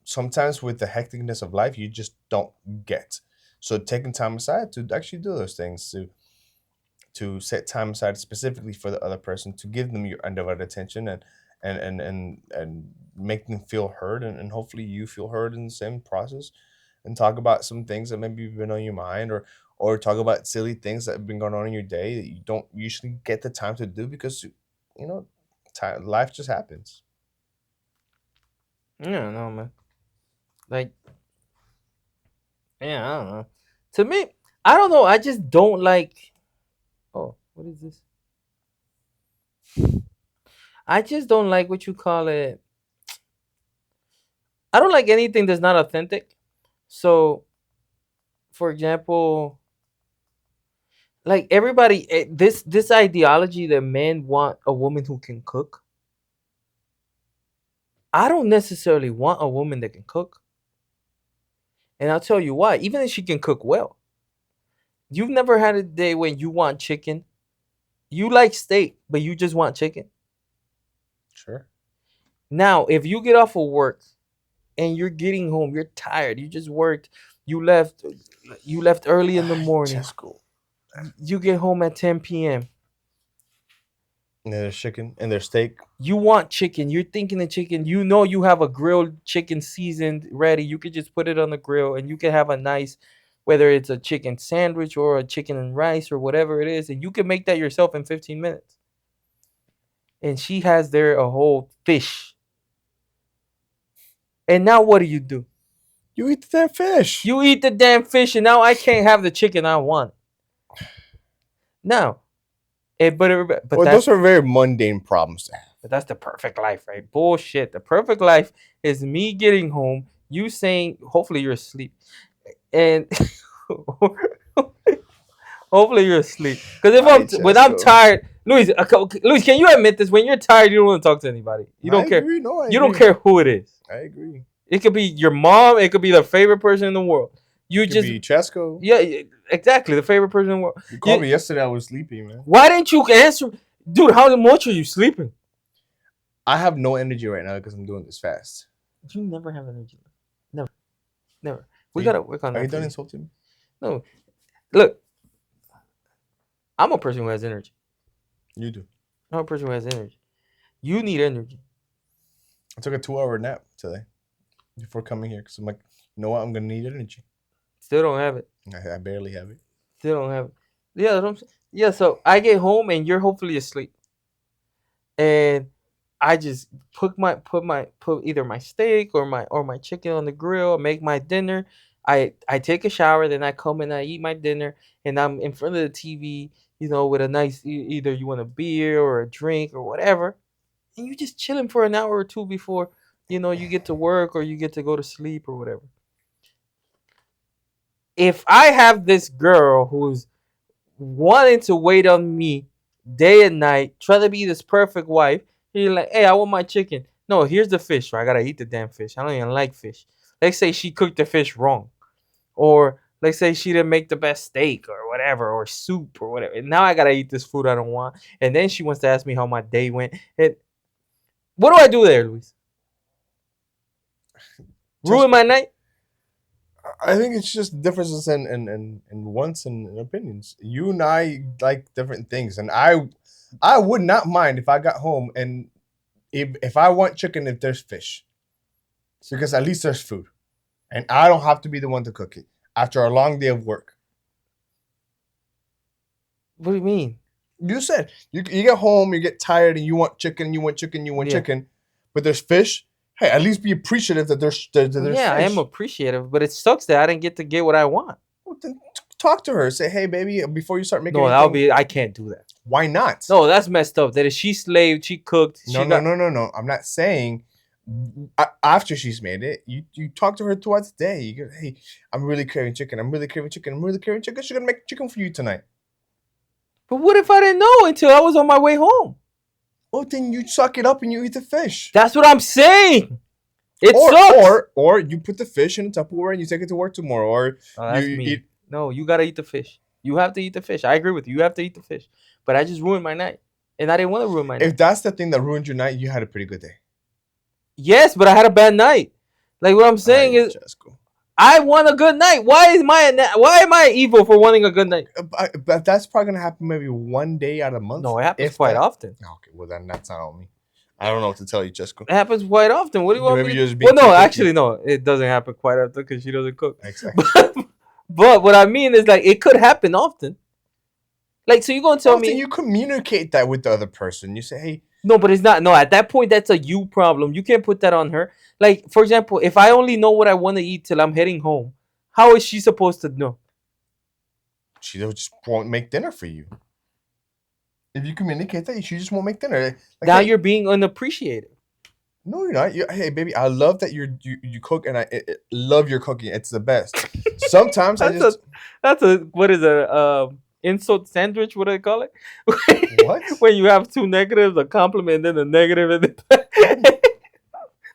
sometimes with the hecticness of life you just don't get. So taking time aside to actually do those things, to set time aside specifically for the other person, to give them your undivided attention and make them feel heard and hopefully you feel heard in the same process, and talk about some things that maybe have been on your mind or talk about silly things that have been going on in your day that you don't usually get the time to do because life just happens. Yeah, no, man. Like, yeah, I don't know. To me, I don't know. I just don't like. Oh, what is this? I just don't like what you call it. I don't like anything that's not authentic. So, for example, like everybody, this ideology that men want a woman who can cook. I don't necessarily want a woman that can cook, and I'll tell you why. Even if she can cook well, you've never had a day when you want chicken. You like steak, but you just want chicken. Sure. Now, if you get off of work and you're getting home, you're tired, you just worked, you left, early in the morning. Cool. You get home at 10 p.m. And there's chicken and there's steak. You want chicken. You're thinking of chicken. You know you have a grilled chicken seasoned ready. You could just put it on the grill and you can have a nice, whether it's a chicken sandwich or a chicken and rice or whatever it is, and you can make that yourself in 15 minutes. And she has there a whole fish. And now what do? You eat the damn fish. You eat the damn fish, and now I can't have the chicken I want. No. But those are very mundane problems to have. But that's the perfect life, right? Bullshit. The perfect life is me getting home, you saying, hopefully you're asleep. And hopefully you're asleep. Because when I'm tired, Luis, can you admit this? When you're tired, you don't want to talk to anybody. You don't care. Agree. No, I you agree. Don't care who it is. I agree. It could be your mom. It could be the favorite person in the world. It could be Chesco. Yeah, exactly. The favorite person in the world. You called me yesterday. I was sleeping, man. Why didn't you answer? Dude, how much are you sleeping? I have no energy right now because I'm doing this fast. You never have energy. Never. We got to work on that. Are you done insulting me? No. Look, I'm a person who has energy. You do. I'm a person who has energy. You need energy. I took a 2-hour nap today before coming here because I'm like, you know what? I'm going to need energy. Still don't have it. I barely have it. Still don't have it. Yeah, that's what I'm saying. Yeah, so I get home and you're hopefully asleep. And I just put either my steak or my chicken on the grill, make my dinner. I take a shower, then I come and I eat my dinner, and I'm in front of the TV, with a nice, either you want a beer or a drink or whatever, and you're just chilling for an hour or two before, you get to work or you get to go to sleep or whatever. If I have this girl who's wanting to wait on me day and night, try to be this perfect wife, you're like, hey, I want my chicken. No, here's the fish. Right? I gotta eat the damn fish. I don't even like fish. Let's say she cooked the fish wrong, or let's say she didn't make the best steak or whatever, or soup or whatever. And now I gotta eat this food I don't want. And then she wants to ask me how my day went. And what do I do there, Luis? Ruin my night? I think it's just differences in wants and opinions. You and I like different things, and I would not mind if I got home and if I want chicken, if there's fish, because at least there's food, and I don't have to be the one to cook it after a long day of work. What do you mean? You said you get home, you get tired, and you want chicken, chicken, but there's fish. Hey, at least be appreciative that there's yeah, fish. I am appreciative, but it sucks that I didn't get what I want. Well, then talk to her. Say, hey, baby, before you start making. No, I can't do that. Why not? No, that's messed up. That if she slaved, she cooked. No. I'm not saying after she's made it. You talk to her throughout the day. You go, hey, I'm really craving chicken. She's gonna make chicken for you tonight. But what if I didn't know until I was on my way home? Well, then you suck it up and you eat the fish. That's what I'm saying. It sucks. Or you put the fish in a Tupperware and you take it to work tomorrow. Or you eat. No, you gotta eat the fish. You have to eat the fish. I agree with you. You have to eat the fish. But I just ruined my night, and I didn't want to ruin my night. If that's the thing that ruined your night, you had a pretty good day. Yes, but I had a bad night. Like what I'm saying is, I want a good night. Why am I evil for wanting a good night? But that's probably gonna happen maybe one day out of a month. No, it happens quite often. Okay, well then that's not on me. I don't know what to tell you, Jessica. It happens quite often. What do you want me to do? Well, no, actually, no. It doesn't happen quite often because she doesn't cook. Exactly. But what I mean is, like, it could happen often. Like, so you're gonna tell me you communicate that with the other person. You say, hey, no, but it's not. No, at that point, that's a you problem. You can't put that on her. Like, for example, if I only know what I want to eat till I'm heading home, how is she supposed to know? she just won't make dinner for you. If you communicate that, she just won't make dinner. Like, Now hey, you're being unappreciative. no, you're not. Hey, baby, I love that you cook, and I love your cooking. It's the best. Sometimes I just That's a what is a insult sandwich? What do they call it? What? When you have two negatives, a compliment, and then a negative, and then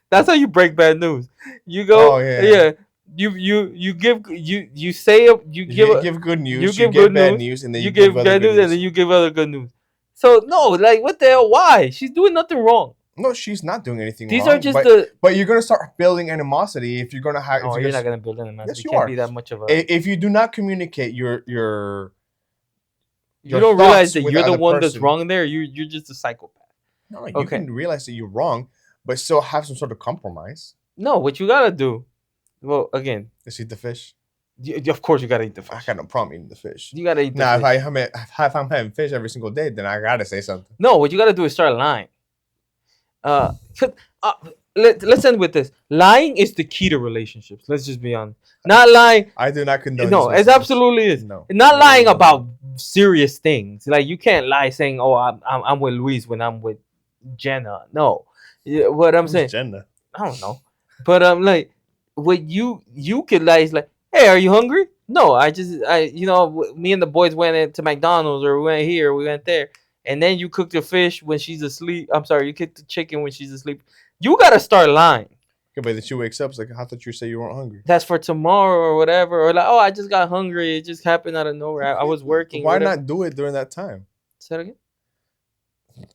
that's how you break bad news. You go, Oh, yeah. yeah. You give you say you give good news. you You give get good bad news, news, and then you give other bad good news, and then you give other good news. So no, like what the hell? Why? She's doing nothing wrong. No, she's not doing anything These wrong. are just but you're gonna start building animosity if you're gonna have. Oh, you're not gonna build animosity. Yes, you can't are. be that much of a. If you do not communicate your you don't realize thoughts that with you're the other one that's person. wrong there. You're just a psychopath. No, you Okay. can realize that you're wrong, but still have some sort of compromise. No, what you gotta do. Well, again, Let's eat the fish. of course you gotta eat the I fish. got no problem eating the fish. You gotta eat the Now, fish. if I'm having fish every single day, then I gotta say something. No, what you gotta do is start lying. Uh, let's end with this. Lying is the key to relationships. Let's just be honest. Not lying. I do not condone. No, this it absolutely is. No, Not lying no. about serious things. Like you can't lie saying, "Oh, I'm with Luis when I'm with Jenna." No, what I'm Who's saying. Jenna? I don't know, but like, what you could lie is like, "Hey, are you hungry?" No, me and the boys went to McDonald's, or we went here, we went there, and then you cook the fish when she's asleep. I'm sorry, you cook the chicken when she's asleep. You gotta start lying. Okay, but then she wakes up. It's like, I thought you say you weren't hungry. That's for tomorrow or whatever, or like, oh, I just got hungry. It just happened out of nowhere. I was working. Why whatever. not do it during that time? Say it again.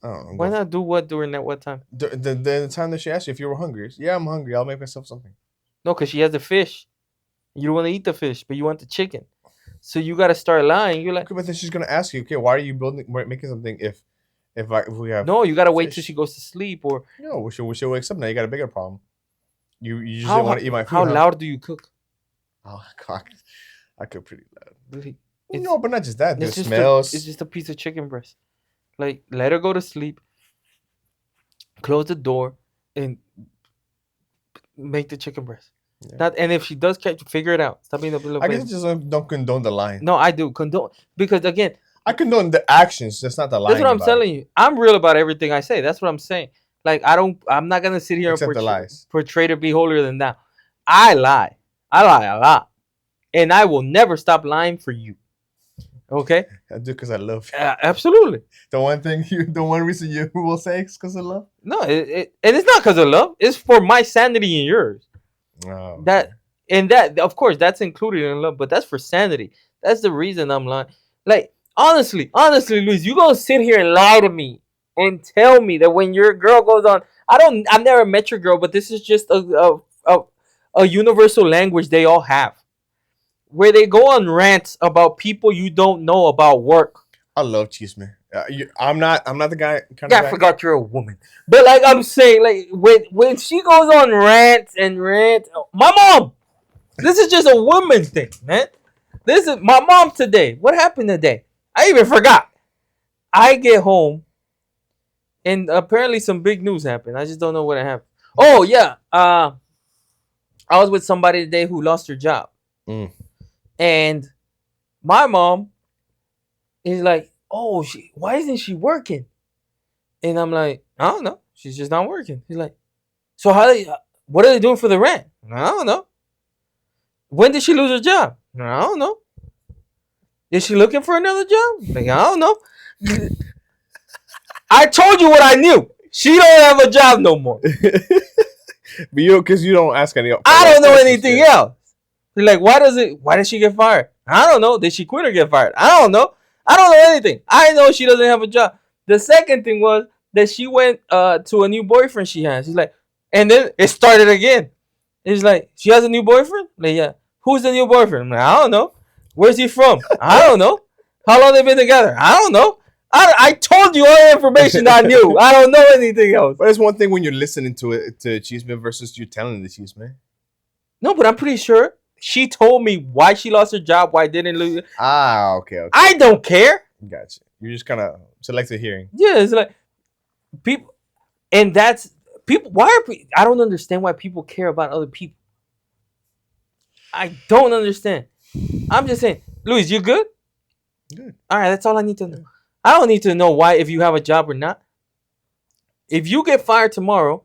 I don't know. Why not do what during that what time? The time that she asked you if you were hungry. Yeah, I'm hungry. I'll make myself something. No, because she has the fish. You don't want to eat the fish, but you want the chicken. So you got to start lying. You're like, Okay, but then she's gonna ask you, okay, why are you making something if we have? no, you got to wait till fish? she goes to sleep. Or No, when she wakes up now, you got a bigger problem. You just how, want to eat my food. how huh? loud do you cook? Oh God, I cook pretty loud. Really? No, but not just that. The It's just smells. it's just a piece of chicken breast. Like, let her go to sleep. Close the door and make the chicken breast. Yeah. And if she does catch, figure it out. Stop being a little I baby. guess I just don't condone the lying. No, I do condone, because again, I condone the actions, just not the lying. that's what I'm telling you. I'm real about everything I say. That's what I'm saying. Like, I'm not gonna sit here Except and the lies. portray to be holier than thou. I lie a lot, and I will never stop lying for you. Okay? I do because I love you. Absolutely. The one reason you will say is because of love. No, and it's not because of love. It's for my sanity and yours. Oh, That and that, of course, that's included in love, but that's for sanity. That's the reason I'm lying. Like, honestly, Luis, you gonna sit here and lie to me and tell me that when your girl goes on, I've never met your girl, but this is just a universal language they all have, where they go on rants about people you don't know about work. I love cheese, man. I'm not the guy. Yeah, I forgot you're a woman. But like I'm saying, like when she goes on rants and rants, my mom. This is just a woman thing, man. This is my mom today. What happened today? I even forgot. I get home, and apparently some big news happened. I just don't know what happened. Oh yeah, I was with somebody today who lost her job, and my mom is like, "Oh, why isn't she working?" And I'm like, "I don't know. She's just not working." He's like, "So what are they doing for the rent?" I don't know. When did she lose her job? I don't know. Is she looking for another job? Like, I don't know. I told you what I knew. She don't have a job no more. But because you don't ask any. I don't know anything else. You're like, why did she get fired? I don't know. Did she quit or get fired? I don't know. I don't know anything. I know she doesn't have a job. The second thing was that she went to a new boyfriend she has. She's like, and then it started again. It's like, she has a new boyfriend? Like, yeah. Who's the new boyfriend? I'm like, I don't know. Where's he from? I don't know. How long they been together? I don't know. I told you all the information I knew. I don't know anything else. But it's one thing when you're listening to Cheeseman versus you telling the Cheeseman. No, but I'm pretty sure She told me why she lost her job, why I didn't lose. Okay. I don't care. Gotcha. You're just kind of selective hearing. Yeah, it's like people, and that's people. Why are I don't understand why people care about other people. I don't understand. I'm just saying, Luis, you good? Good. All right, that's all I need to know. I don't need to know why if you have a job or not. If you get fired tomorrow,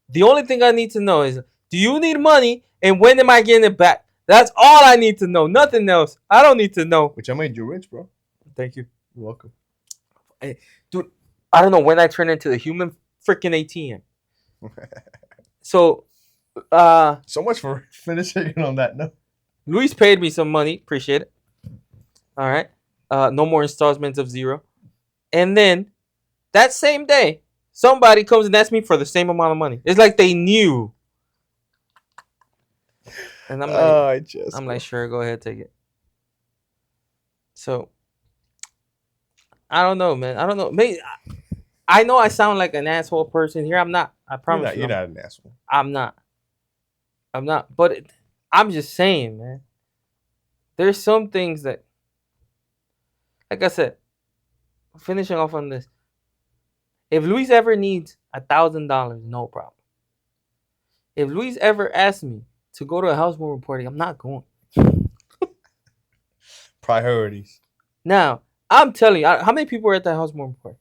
the only thing I need to know is, do you need money and when am I getting it back? That's all I need to know. Nothing else. I don't need to know. Which I made you rich, bro. Thank you. You're welcome. Hey, dude, I don't know when I turn into the human freaking ATM. So, so much for finishing on that note. Luis paid me some money. Appreciate it. All right. No more installments of $0. And then that same day, somebody comes and asks me for the same amount of money. It's like they knew. And I'm like, I'm like, sure, go ahead, take it. So I don't know, man. I don't know. Maybe I know I sound like an asshole person here. I'm not. I promise You're not an asshole. I'm not. But I'm just saying, man. There's some things that, like I said, finishing off on this. If Luis ever needs $1,000, no problem. If Luis ever asks me to go to a housewarming party, I'm not going. Priorities. Now, I'm telling you, how many people were at that housewarming party?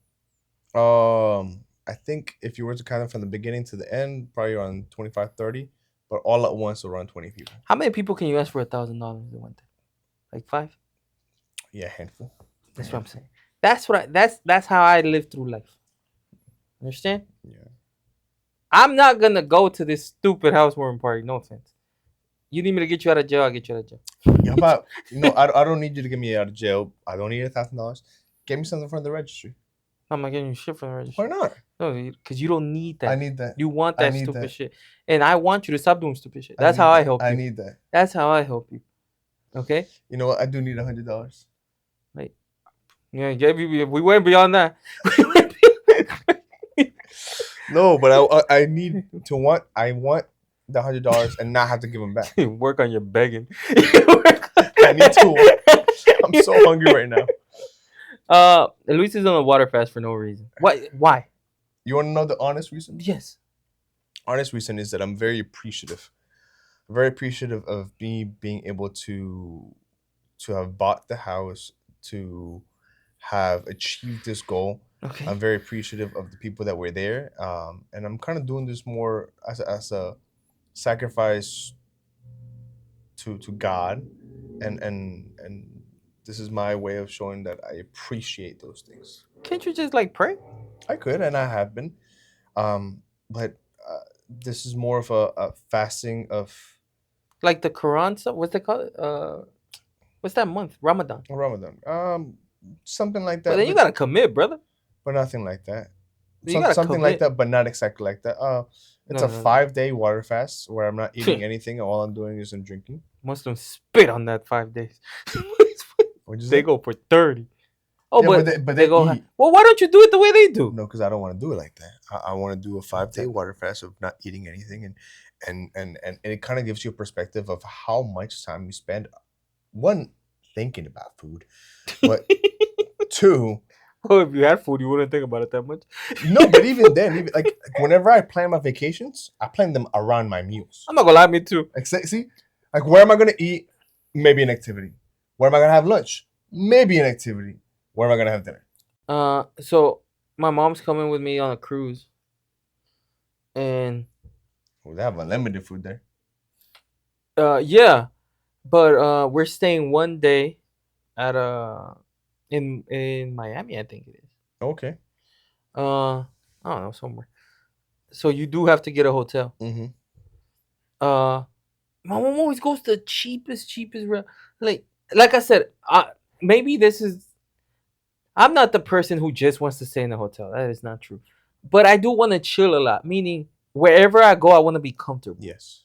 I think if you were to count them from the beginning to the end, probably around 25, 30, but all at once around 20 people. How many people can you ask for $1,000 that went there? Like 5? Yeah, a handful. That's what I'm saying. That's how I live through life. Understand? Yeah. I'm not gonna go to this stupid housewarming party. No offense. You need me to get you out of jail? I'll get you out of jail. Yeah, but I don't need you to get me out of jail. I don't need $1,000. Get me something from the registry. I'm not getting you shit from the registry. Why not? No, because you don't need that. I need that. You want that stupid shit, and I want you to stop doing stupid shit. That's how I help you. I need that. That's how I help you. Okay. You know what? I do need $100. Like, yeah, we went beyond that. No, but I need to want. I want the $100 and not have to give them back. Work on your begging. I need to work. I'm so hungry right now. Luis is on a water fast for no reason. Why? You want to know the honest reason? Yes. Honest reason is that I'm very appreciative. I'm very appreciative of me being able to have bought the house, to have achieved this goal. Okay. I'm very appreciative of the people that were there, and I'm kind of doing this more as a sacrifice to God, and this is my way of showing that I appreciate those things. Can't you just like pray? I could, and I have been, but this is more of a fasting of like the Quran stuff. What's it called? What's that month? Ramadan. Something like that. But then you gotta commit, brother. But nothing like that. You Something like that, but not exactly like that. It's a 5-day water fast where I'm not eating anything. All I'm doing is I'm drinking. Muslims spit on that 5 days. They go for 30. Oh, yeah, but they go. eat. Well, why don't you do it the way they do? No, because I don't want to do it like that. I want to do a 5-day water fast of not eating anything, and it kind of gives you a perspective of how much time you spend. One, thinking about food, but two. Well, if you had food, you wouldn't think about it that much. No, but even then, like whenever I plan my vacations, I plan them around my meals. I'm not gonna lie, me too. Like, see, like where am I gonna eat? Maybe an activity. Where am I gonna have lunch? Maybe an activity. Where am I gonna have dinner? So my mom's coming with me on a cruise, and they have unlimited food there. Yeah, but we're staying one day at in Miami, I think it is. Okay. I don't know, somewhere. So you do have to get a hotel. Mm-hmm. My mom always goes to the cheapest. Like I said, maybe this is. I'm not the person who just wants to stay in a hotel. That is not true. But I do want to chill a lot. Meaning, wherever I go, I want to be comfortable. Yes.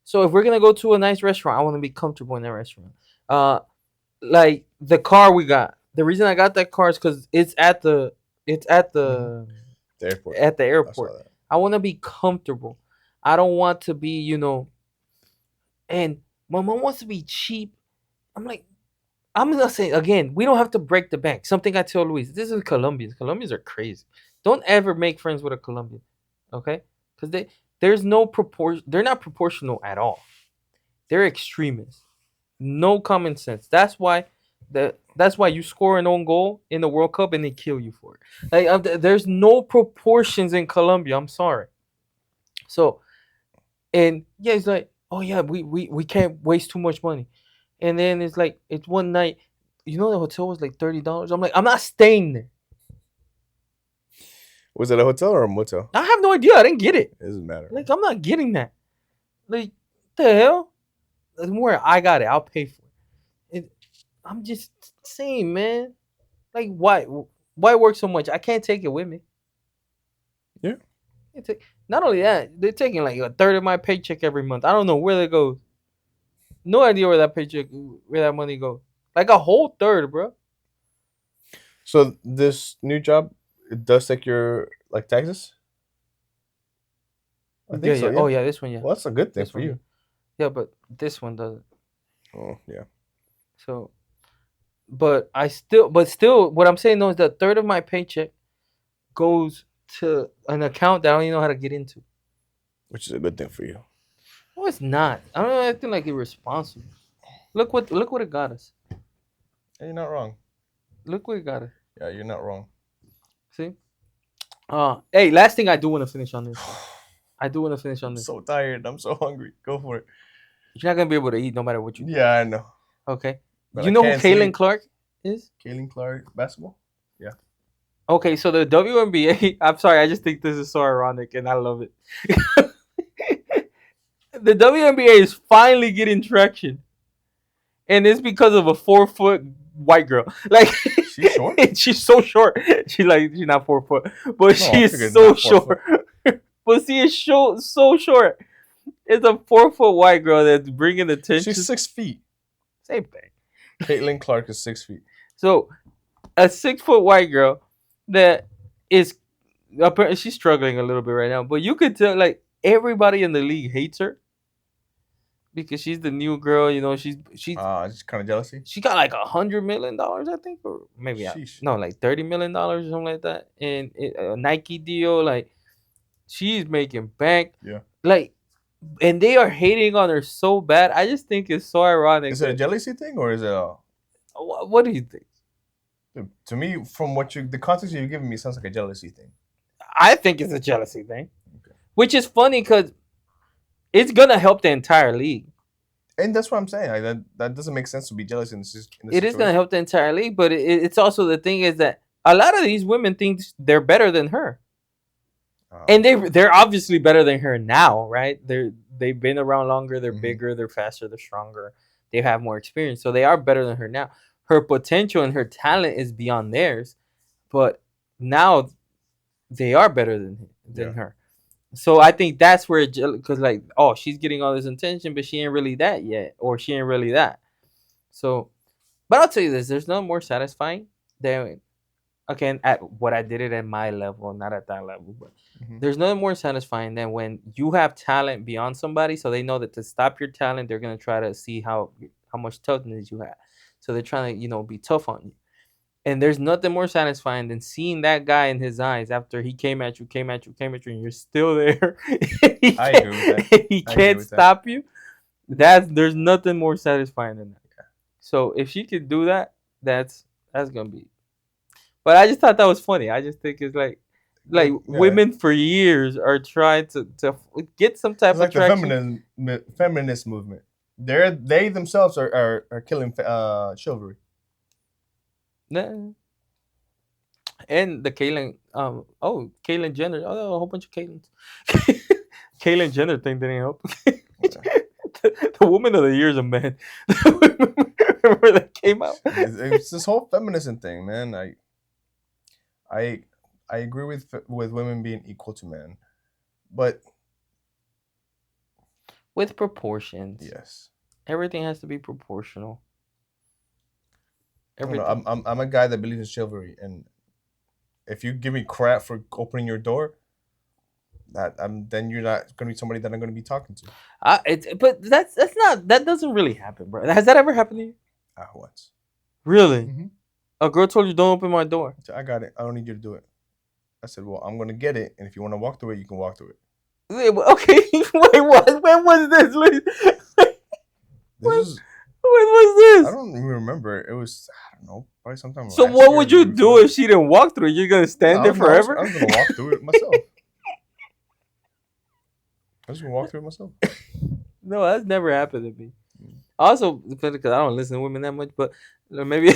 So if we're gonna go to a nice restaurant, I want to be comfortable in that restaurant. Like the car we got. The reason I got that car is because it's at the the airport. At the airport. I want to be comfortable. I don't want to be, and My mom wants to be cheap. I'm like, I'm gonna say again, we don't have to break the bank. Something I tell Luis, this is Colombians. Colombians are crazy. Don't ever make friends with a Colombian, okay? Because there's no proportion. They're not proportional at all. They're extremists. No common sense. That's why you score an own goal in the World Cup and they kill you for it. Like there's no proportions in Colombia. I'm sorry. So and yeah, it's like, oh yeah, we can't waste too much money. And then it's like it's one night, the hotel was like $30. I'm like, I'm not staying there. Was it a hotel or a motel? I have no idea. I didn't get it. It doesn't matter. Like I'm not getting that. Like the hell? Don't worry, I got it. I'll pay for it. I'm just saying, man. Like why work so much? I can't take it with me. Yeah. Not only that, they're taking like a third of my paycheck every month. I don't know where that goes. No idea where that money goes. Like a whole third, bro. So this new job, it does take your like taxes? I think so. Yeah. Yeah. Oh yeah, this one, yeah. Well, that's a good thing This for one, you. yeah, but this one doesn't. Oh yeah. So, but still, what I'm saying though is that a third of my paycheck goes to an account that I don't even know how to get into. Which is a good thing for you. No, it's not. I don't know. I think like irresponsible. Look what it got us. Yeah, you're not wrong. Look what it got us. Yeah, you're not wrong. See. Hey, last thing I do want to finish on this. I'm so tired. I'm so hungry. Go for it. You're not gonna be able to eat no matter what you do. Yeah, I know. Okay. But You I know who can't Kaylin sleep. Clark is? Kaylin Clark, basketball? Yeah. Okay, so the WNBA. I'm sorry, I just think this is so ironic, and I love it. The WNBA is finally getting traction, and it's because of a 4 foot white girl. Like She's short? she's so short. She's not 4 foot, but I figured she's so not 4 foot. short. But she is so short. It's a 4 foot white girl that's bringing attention. She's 6 feet. Same thing. Caitlin Clark is 6 feet. So a 6 foot white girl that is apparently she's struggling a little bit right now, but you could tell like everybody in the league hates her because she's the new girl. She's Just kind of jealousy. she got like $100 million, I think, or maybe Sheesh. no, like $30 million or something like that, and a Nike deal. Like she's making bank. Yeah. Like, and they are hating on her so bad. I just think it's so ironic. Is it a jealousy thing or is it a... What do you think? To me, from the context you're giving me, sounds like a jealousy thing. I think it's a jealousy thing, Okay. which is funny because it's gonna help the entire league. And that's what I'm saying. Like, that doesn't make sense to be jealous in this It situation. is gonna help the entire league, but it's also the thing is that a lot of these women think they're better than her, and they're obviously better than her now, right? They've been around longer, they're bigger, they're faster, they're stronger, they have more experience, so they are better than her now. Her potential and her talent is beyond theirs, but now they are better than her. So I think that's where because like, oh, she's getting all this attention, but she ain't really that yet, or she ain't really that. So, but I'll tell you this: there's nothing more satisfying than, again, at what I did it at my level, not at that level, but there's nothing more satisfying than when you have talent beyond somebody, so they know that to stop your talent, they're gonna try to see how much toughness you have. So they're trying to be tough on you. And there's nothing more satisfying than seeing that guy in his eyes after he came at you, and you're still there. I agree with that. He can't stop you. There's nothing more satisfying than that. Yeah. So if she could do that, that's gonna be. But I just thought that was funny. I just think it's like women for years are trying to get some type of traction. The feminist movement. They themselves are killing chivalry. And the Caitlyn, Caitlyn Jenner, a whole bunch of Caitlyns. Caitlyn Jenner thing didn't help. The woman of the year is a man. Remember that came out? It's this whole feminism thing, man. I agree with women being equal to men, but with proportions. Yes. Everything has to be proportional. Everything. I'm a guy that believes in chivalry, and if you give me crap for opening your door, then you're not gonna be somebody that I'm gonna be talking to. But that doesn't really happen, bro. Has that ever happened to you? Once. Really? Mm-hmm. A girl told you don't open my door. So I got it. I don't need you to do it. I said, well, I'm gonna get it, and if you want to walk through it, you can walk through it. Okay, wait, what? When was this? When was this? I don't even remember. It was, I don't know, probably sometime. So what would you do if she didn't walk through it? You're gonna stand there forever? I was gonna walk through it myself. I was gonna walk through it myself. No, that's never happened to me. Also, because I don't listen to women that much, but maybe.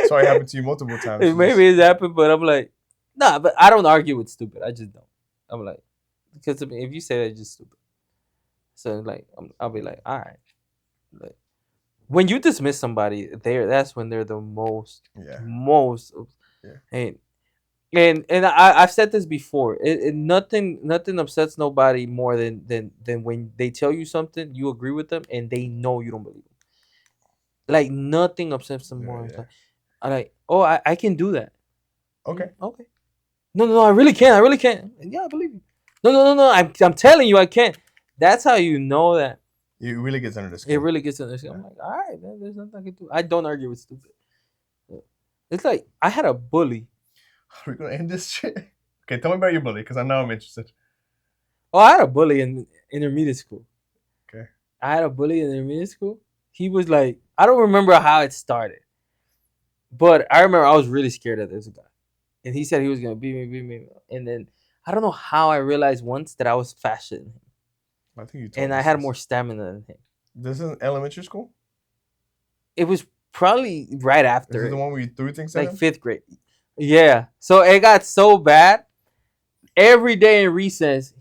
Sorry, it happened to you multiple times. Maybe it's happened, but I'm like, nah. But I don't argue with stupid. I just don't. I'm like, because if you say that, it's just stupid. So like, I'll be like, all right. Like, when you dismiss somebody, that's when they're the most. Yeah. And I've said this before. Nothing upsets nobody more than when they tell you something, you agree with them, and they know you don't believe them. Like nothing upsets them more. Yeah. I'm like, oh, I can do that. Okay. Okay. No, I really can't. Yeah, I believe you. No. I'm telling you, I can't. That's how you know that. It really gets under the skin. It really gets under the skin. I'm like, all right, man, there's nothing I can do. I don't argue with stupid. It's like I had a bully. Are we gonna end this shit? Okay, tell me about your bully, because now I'm interested. Oh, I had a bully in intermediate school. Okay. I had a bully in intermediate school. He was like, I don't remember how it started, but I remember I was really scared of this guy, and he said he was gonna beat me, and then I don't know how I realized once that I was faster than him. I think you told and I had more stamina than him. This is elementary school? It was probably right after. Is it the one where you threw things at like him? 5th grade. Yeah. So it got so bad. Every day in recess,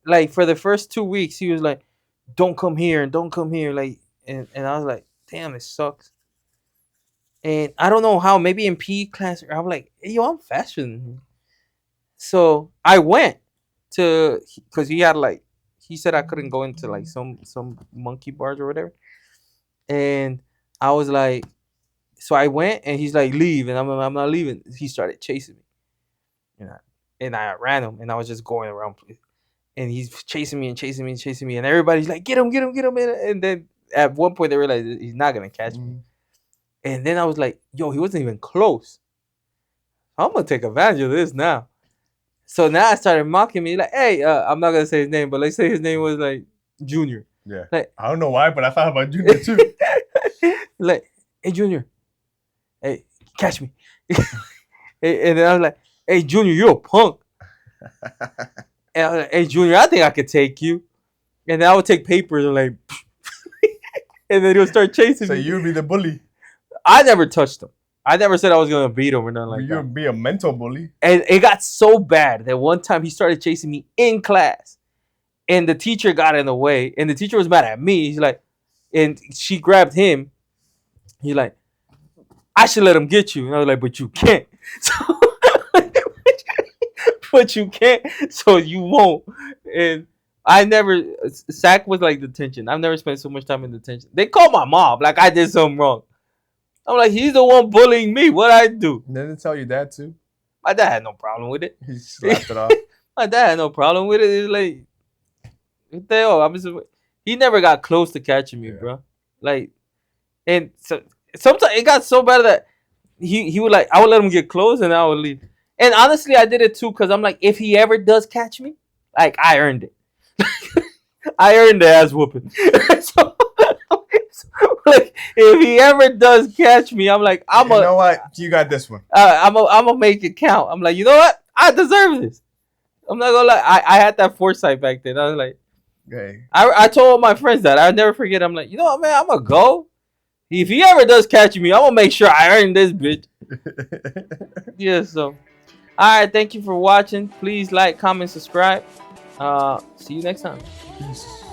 like for the first 2 weeks, he was like, "Don't come here and don't come here." Like, and I was like, "Damn, it sucks." And I don't know how. Maybe in PE class, I'm like, hey, "Yo, I'm faster than him." So I went to because he had like he said I couldn't go into like some monkey bars or whatever, and I was like, so I went and he's like, "Leave," and I'm not leaving. He started chasing me, and I ran him, and I was just going around, and he's chasing me, and everybody's like, "Get him!" And then at one point they realized he's not gonna catch me, and then I was like, "Yo, he wasn't even close. I'm gonna take advantage of this now." So now I started mocking me, like, "Hey, I'm not gonna say his name, but let's say his name was like Junior." Yeah. Like, I don't know why, but I thought about Junior too. Like, "Hey, Junior, hey, catch me." And then I was like, "Hey, Junior, you're a punk." And I was like, "Hey, Junior, I think I could take you." And then I would take papers and like, and then he'll start chasing so me. So you'd be the bully. I never touched him. I never said I was gonna beat him or nothing like that. You'd be a mental bully. And it got so bad that one time he started chasing me in class, and the teacher got in the way, and the teacher was mad at me. He's like, and she grabbed him. He's like, "I should let him get you." And I was like, "But you can't." So, but you can't, so you won't. And I never, SAC was like detention. I've never spent so much time in detention. They called my mom like I did something wrong. I'm like, he's the one bullying me. What'd I do? Didn't it tell your dad too? My dad had no problem with it. He just laughed it off. My dad had no problem with it. It's like, what the hell? He never got close to catching me, bro. Like, and so sometimes it got so bad that he would like, I would let him get close and I would leave. And honestly, I did it too because I'm like, if he ever does catch me, like I earned it. I earned the ass whooping. So, like, if he ever does catch me, I'm like, you know what? You got this one. I'm gonna make it count. I'm like, you know what? I deserve this. I'm not gonna lie. I had that foresight back then. I was like, hey. I told my friends that I'll never forget. I'm like, you know what, man? I'm gonna go. If he ever does catch me, I'm gonna make sure I earn this bitch. Yeah. So, all right. Thank you for watching. Please like, comment, subscribe. See you next time. Peace.